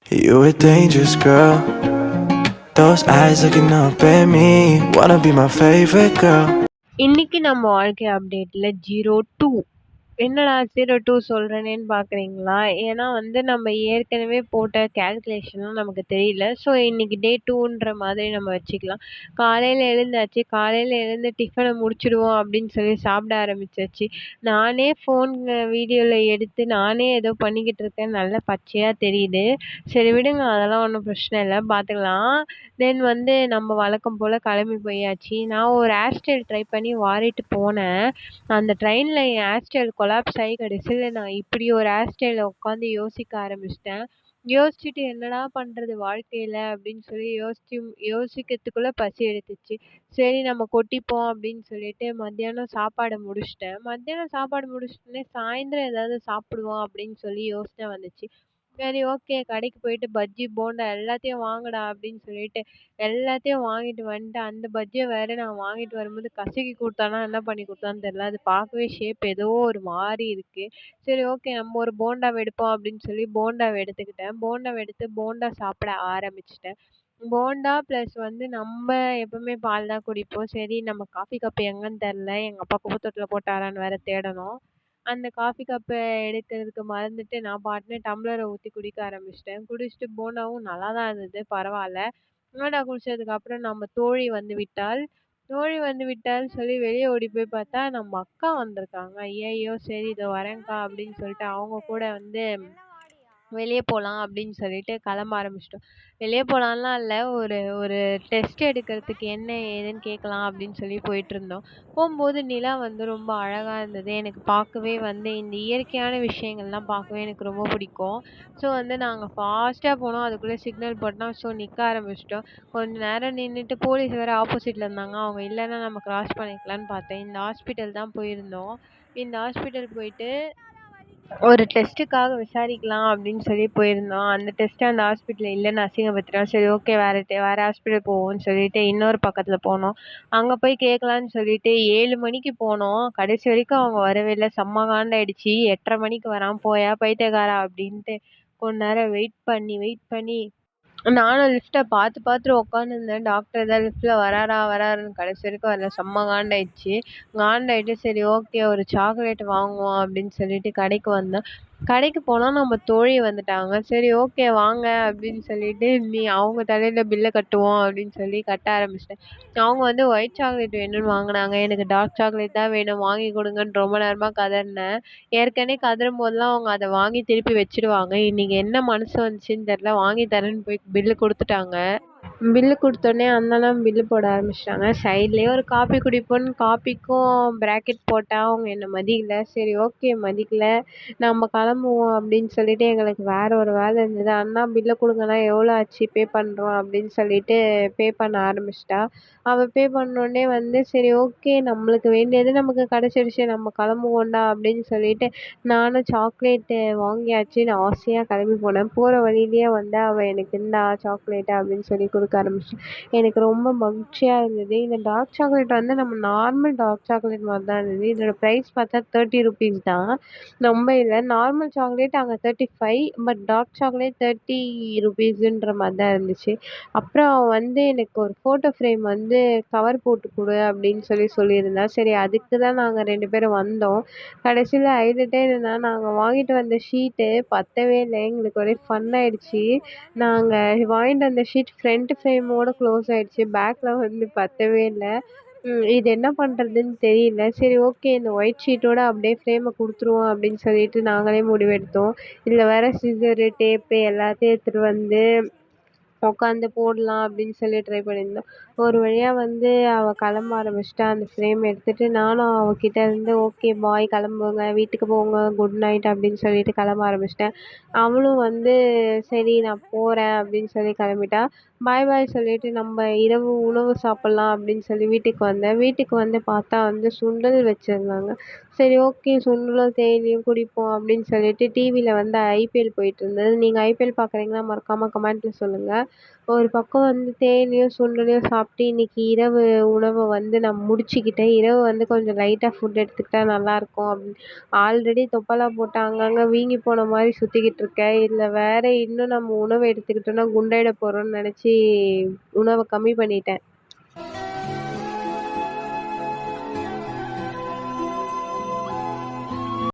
You a dangerous girl. Those eyes looking up at me. Wanna be my favorite girl. இன்னைக்கு நம்ம வாழ்க்கை அப்டேட்ல 02 என்னடா 02 சொல்றேனேன்னு பார்க்குறீங்களா? ஏன்னா நம்ம ஏற்கனவே போட்ட கால்குலேஷன்லாம் நமக்கு தெரியல. ஸோ இன்னைக்கு டே 2ன்ற மாதிரி நம்ம வச்சுக்கலாம். காலையில எழுந்தாச்சு. காலையில எழுந்து டிஃபன முடிச்சுடுவோம் அப்படின்னு சொல்லி சாப்பிட ஆரம்பிச்சாச்சு. நானே ஃபோன் வீடியோல எடுத்து நானே ஏதோ பண்ணிக்கிட்டு இருக்கேன். நல்லா பச்சையா தெரியுது. சரி விடுங்க, அதெல்லாம் ஒண்ணும் பிரச்சனை இல்ல. பார்த்துக்கலாம். தென் நம்ம வழக்கம் போல கிளம்பி போயாச்சு. நான் ஒரு ஹேர் ஸ்டைல் ட்ரை பண்ணி வாரிட்டு போனேன். அந்த ட்ரெயின்ல என் ஹேர் ஸ்டைல் கொலாப்ஸ் ஆகி கடைசியில நான் இப்படி ஒரு ஹேர் ஸ்டைல உட்காந்து யோசிக்க ஆரம்பிச்சிட்டேன். யோசிச்சுட்டு என்னடா பண்றது வாழ்க்கையில அப்படின்னு சொல்லி யோசிக்கிறதுக்குள்ள பசி எடுத்துச்சு. சரி நம்ம கொட்டிப்போம் அப்படின்னு சொல்லிட்டு மத்தியானம் சாப்பாட முடிச்சுட்டேன். மத்தியானம் சாப்பாடு முடிச்சுட்டோனே சாயந்தரம் ஏதாவது சாப்பிடுவோம் அப்படின்னு சொல்லி யோசனை வந்துச்சு. சரி ஓகே, கடைக்கு போயிட்டு பஜ்ஜி, போண்டா எல்லாத்தையும் வாங்குடா அப்படின்னு சொல்லிட்டு எல்லாத்தையும் வாங்கிட்டு வந்துட்டு, அந்த பஜ்ஜிய வேற நான் வாங்கிட்டு வரும்போது கசக்கி குடுத்தானா, என்ன பண்ணி குடுத்தான்னு தெரியல. அது பார்க்கவே ஷேப் ஏதோ ஒரு மாரி இருக்கு. சரி ஓகே, நம்ம ஒரு போண்டாவ எடுப்போம் அப்படின்னு சொல்லி போண்டாவ எடுத்துக்கிட்டேன். போண்டாவ எடுத்து போண்டா சாப்பிட ஆரம்பிச்சுட்டேன். போண்டா பிளஸ் நம்ம எப்பவுமே பால் தான் குடிப்போம். சரி நம்ம காஃபி கப் எங்கன்னு தெரியல. எங்க அப்பா குப்பை தொட்டில போட்டாரான்னு வேற தேடணும். அந்த காஃபி கப்ப எடுக்கிறதுக்கு மறந்துட்டு நான் பாட்டுன்னு டம்ளர ஊத்தி குடிக்க ஆரம்பிச்சுட்டேன். குடிச்சிட்டு போண்டாவும் நல்லா தான் இருந்தது. பரவால்ல. போண்டா குடிச்சதுக்கு அப்புறம் நம்ம தோழி வந்து விட்டாள். தோழி வந்து விட்டாள்ன்னு சொல்லி வெளிய ஓடி போய் பார்த்தா, நம்ம அக்கா வந்திருக்காங்க. ஐயய்யோ! சரி இதோ வரேன்க்கா அப்படின்னு சொல்லிட்டு அவங்க கூட வெளிய போலாம் அப்படின்னு சொல்லிட்டு கிளம்ப ஆரம்பிச்சுட்டோம். வெளிய போலான்லாம் இல்ல. ஒரு ஒரு டெஸ்ட் எடுக்கிறதுக்கு என்ன ஏதுன்னு கேட்கலாம் அப்படின்னு சொல்லி போயிட்டுருந்தோம். போம்போது நிலா ரொம்ப அழகா இருந்தது. எனக்கு பார்க்கவே இந்த இயற்கையான விஷயங்கள்லாம் பார்க்கவே எனக்கு ரொம்ப பிடிக்கும். ஸோ நாங்க ஃபாஸ்ட்டா போனோம். அதுக்குள்ள சிக்னல் போட்டோம். ஸோ நிக்க ஆரம்பிச்சுட்டோம். கொஞ்ச நேரம் நின்னுட்டு போலீஸ் வேற ஆப்போசிட்ல இருந்தாங்க. அவங்க இல்லன்னா நம்ம கிராஸ் பண்ணிக்கலான்னு பார்த்தேன். இந்த ஹாஸ்பிட்டல் தான் போயிருந்தோம். இந்த ஹாஸ்பிட்டல் போயிட்டு ஒரு டெஸ்ட்டுக்காக விசாரிக்கலாம் அப்படின்னு சொல்லி போயிருந்தோம். அந்த டெஸ்ட் அந்த ஹாஸ்பிட்டல்ல இல்லன்னு அசிங்கப்படுத்திட்டோம். சரி ஓகே, வேற ஹாஸ்பிட்டல் போவோம்ன்னு சொல்லிட்டு இன்னொரு பக்கத்துல போனோம். அங்க போய் கேட்கலான்னு சொல்லிட்டு 7 மணிக்கு போனோம். கடைசி வரைக்கும் அவங்க வரவே இல்ல. செம்ம காண்டாயிடுச்சு. 8:30 மணிக்கு வரான், போயா பைத்தியக்காரா அப்படின்ட்டு கொஞ்ச நேரம் வெயிட் பண்ணி நானும் லிஃப்ட்ட பாத்து பாத்துட்டு உட்காந்துருந்தேன். டாக்டர் தான் லிஃப்ட்ல வராருன்னு கடைசி வரைக்கும் வரல. செம்ம காண்டாயிடுச்சு. காண்டாயிட்டு சரி ஓகே, ஒரு சாக்லேட் வாங்குவோம் அப்படின்னு சொல்லிட்டு கடைக்கு வந்தேன். கடைக்கு போனா நம்ம தோழி வந்துட்டாங்க. சரி ஓகே வாங்க அப்படின்னு சொல்லிட்டு அவங்க தலையில பில்ல கட்டுவோம் அப்படின்னு சொல்லி கட்ட ஆரம்பிச்சிட்டேன். அவங்க ஒயிட் சாக்லேட் வேணும்னு வாங்குனாங்க. எனக்கு டார்க் சாக்லேட் தான் வேணும், வாங்கி கொடுங்கன்னு ரொம்ப நேரமா கதறினேன். ஏற்கனவே கதறும்போதெல்லாம் அவங்க அத வாங்கி திருப்பி வச்சுடுவாங்க. இன்னைக்கு என்ன மனசு வந்துச்சுன்னு தெரியல. வாங்கி தரேன்னு போய் பில்லு குடுத்துட்டாங்க. பில்லு குடுத்தோனே அண்ணனும் பில்லு போட ஆரம்பிச்சுட்டாங்க. சைட்லயே ஒரு காப்பி குடிப்போம்னு காப்பிக்கும் பிராக்கெட் போட்டா அவங்க என்ன மதிக்கல. சரி ஓகே, மதிக்கல. நம்ம கிளம்புவோம் அப்படின்னு சொல்லிட்டு எங்களுக்கு வேற ஒரு வேலை இருந்தது. அண்ணா பில்ல குடுங்கண்ணா, எவ்வளோ ஆச்சு, பே பண்றோம் அப்படின்னு சொல்லிட்டு பே பண்ண ஆரம்பிச்சிட்டா. அவ பே பண்ணோனே சரி ஓகே, நம்மளுக்கு வேண்டியது நமக்கு கிடைச்சிருச்சு, நம்ம கிளம்புவோம்டா அப்படின்னு சொல்லிட்டு நானும் சாக்லேட்டு வாங்கியாச்சுன்னு ஆசையா கிளம்பி போனேன். போற வழியிலேயே அவ எனக்கு இந்தா சாக்லேட் அப்படின்னு சொல்லி கொடுக்க ஆரம்பிச்சிட்டா. எனக்கு ரொம்ப மகிழ்ச்சியா இருந்தது. இந்த டார்க் சாக்லேட் நம்ம நார்மல் டார்க் சாக்லேட் மாதிரி தான் இருந்தது. இதோட ப்ரைஸ் பார்த்தா 30 ருபீஸ் தான். ரொம்ப இல்லை. நார்மல் சாக்லேட் அங்கே 35, பட் டார்க் சாக்லேட் 30 ருபீஸுன்ற மாதிரி தான் இருந்துச்சு. அப்புறம் எனக்கு ஒரு ஃபோட்டோ ஃப்ரேம் கவர் போட்டு கொடு அப்படின்னு சொல்லியிருந்தா. சரி அதுக்கு தான் நாங்கள் 2 பேரும் வந்தோம். கடைசியில அழுதுட்டே இருந்தா. நாங்க வாங்கிட்டு வந்த ஷீட்டு பத்தவே இல்ல. எங்களுக்கு ஒரே ஃபன் ஆயிடுச்சு. நாங்க வாங்கிட்டு வந்த ஷீட் ஃப்ரண்ட் ஃப்ரேமோட க்ளோஸ் ஆயிடுச்சு. பேக்ல பத்தவே இல்ல. இது என்ன பண்றதுன்னு தெரியல. சரி ஓகே, இந்த ஒயிட் ஷீட்டோட அப்படியே ஃப்ரேம குடுத்துருவோம் அப்படின்னு சொல்லிட்டு நாங்களே முடிவெடுத்தோம். இதுல வேற சிசரு, டேப்பு எல்லாத்தையும் எடுத்துட்டு உட்காந்து போடலாம் அப்படின்னு சொல்லி ட்ரை பண்ணியிருந்தோம். ஒரு வழியா அவ கிளம்ப ஆரம்பிச்சிட்டா. அந்த ஃப்ரேம் எடுத்துட்டு நானும் அவகிட்ட இருந்து ஓகே பாய், கிளம்புங்க, வீட்டுக்கு போங்க, குட் நைட் அப்படின்னு சொல்லிட்டு கிளம்ப ஆரம்பிச்சிட்டேன். அவளும் சரி நான் போறேன் அப்படின்னு சொல்லி கிளம்பிட்டா. பாய் பாய் சொல்லிட்டு நம்ம இரவு உணவு சாப்பிடலாம் அப்படின்னு சொல்லி வீட்டுக்கு வந்தேன். வீட்டுக்கு பார்த்தா சுண்டல் வச்சிருந்தாங்க. சரி ஓகே சுண்டலும் தேயிலையும் குடிப்போம் அப்படின்னு சொல்லிட்டு டிவில வந்து ஐபிஎல் போயிட்டுருந்தது. நீங்க ஐபிஎல் பார்க்குறீங்களா? மறக்காம கமெண்ட்ல சொல்லுங்க. ஒரு பக்கம் வந்து தேயிலையும், சுண்டலையும் சாப்பிட்டு இன்னைக்கு இரவு உணவ வந்து நான் முடிச்சுக்கிட்டேன். இரவு வந்து கொஞ்சம் லைட்டா ஃபுட் எடுத்துக்கிட்டா நல்லாயிருக்கும் அப்படின்னு ஆல்ரெடி தொப்பலா போட்டு அங்கங்க வீங்கி போன மாரி சுத்திக்கிட்டு இருக்கேன். இதுல வேற இன்னும் நம்ம உணவு எடுத்துக்கிட்டோம்னா குண்டாயிட போறோம்னு நெனச்சு உணவ கம்மி பண்ணிட்டேன்.